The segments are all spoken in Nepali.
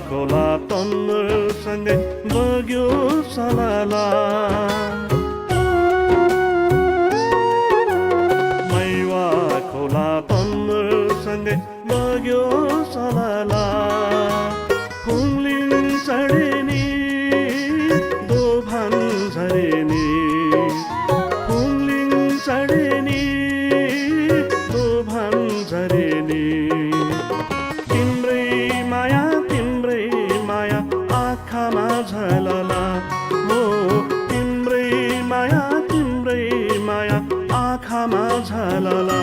खोला तन्नरसँगै बग्यो सलाला मैवा खोला तन्नरसँगै बग्यो सलाला फुङलिङ चढेनी दोभान झरेनी फुङलिङ चढेनी दोभान झरेनी तिम्रै माया आँखामा झलला हो तिम्रै माया आँखामा झलला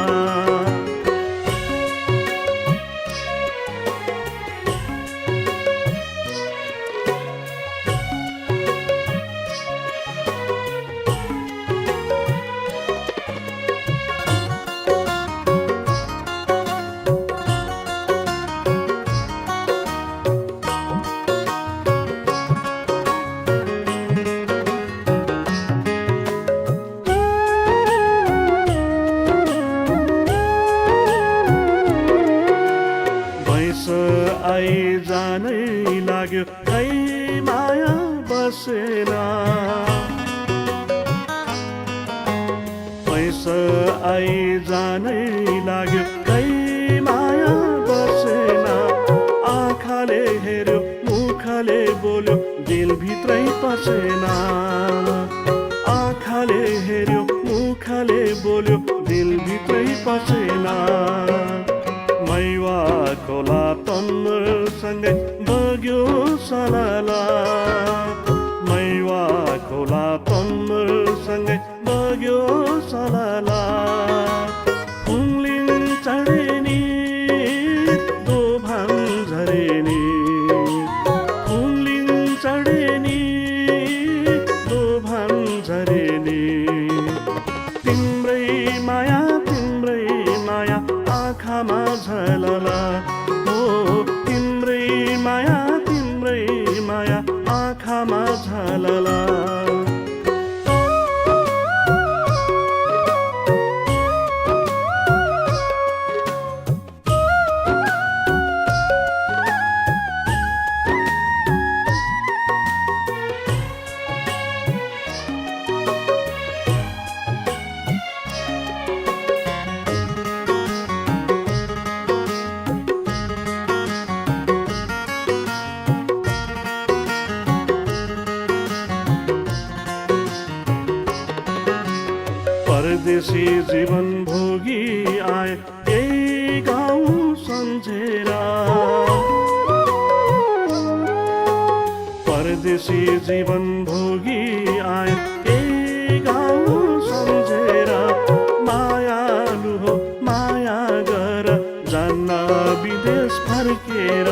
जानै लाग्यो खै माया बसेन पैसा आई जानै लाग्यो खै माया बसेन आँखाले हेर्यो मुखले बोल्यो दिलभित्रै पसेन आँखाले हेर्यो मुखले बोल्यो दिलभित्रै पसेन मैवा खोला तन्नरसँगै बग्यो सलाला मैवा खोला तन्नरसँगै बग्यो सलाला फुङलिङ चढेनी दोभान झरेनी फुङलिङ चढेनी दोभान झरेनी तिम्रै माया आँखामा झलला हो तिम्रै माया आँखामा झलला परदेशी जीवन भोगी आए यही गाउँ सम्झेर परदेशी जीवन भोगी आए यही गाउँ सम्झेर मायालु हो माया गर जान्न विदेश फर्केर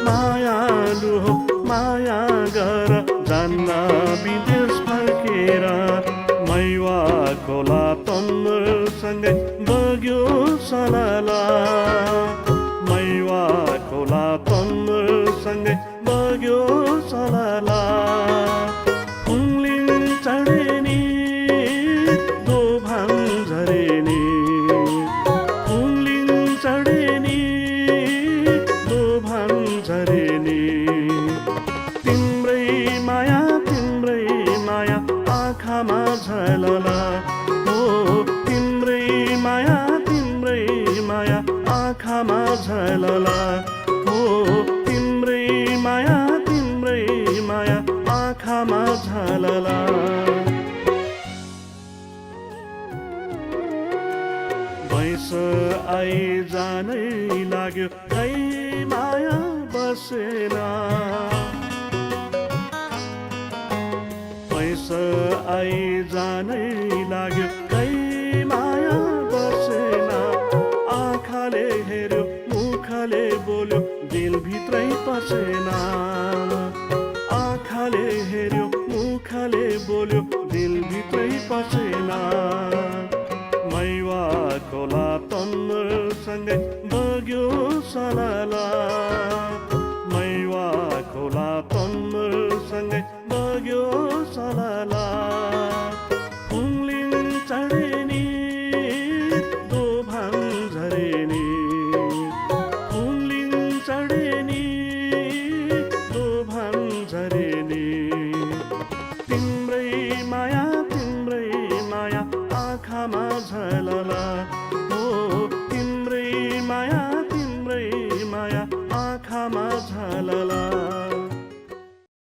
मायालु हो माया गर जान्न विदेश फर्केर मैवा खोला तन्नरसँगै बग्यो सलाला मैवा खोला तन्नरसँगै बग्यो सलाला फुङलिङ चढेनी दोभान झरेनी फुङलिङ चढेनी दोभान झरेनी तिम्रै माया आँखामा झलला हो तिम्रै माया आँखामा झलला हो तिम्रै माया आँखामा झलला भैँस आई जानै लाग्यो खै माया बसेन पैसा आई जानै लाग्यो खै माया बसेन आँखाले हेर्यो मुखले बोल्यो दिलभित्रै पसेन आँखाले हेर्यो मुखले बोल्यो दिलभित्रै पसेन मैवा खोला तन्नरसँगै बग्यो सलाला मैवा खोला तन्नरसँगै बग्यो सलाला फुङलिङ चढेनी दोभान झरेनी फुङलिङ चढेनी आँखामा झलला हो तिम्रै माया आँखामा झलला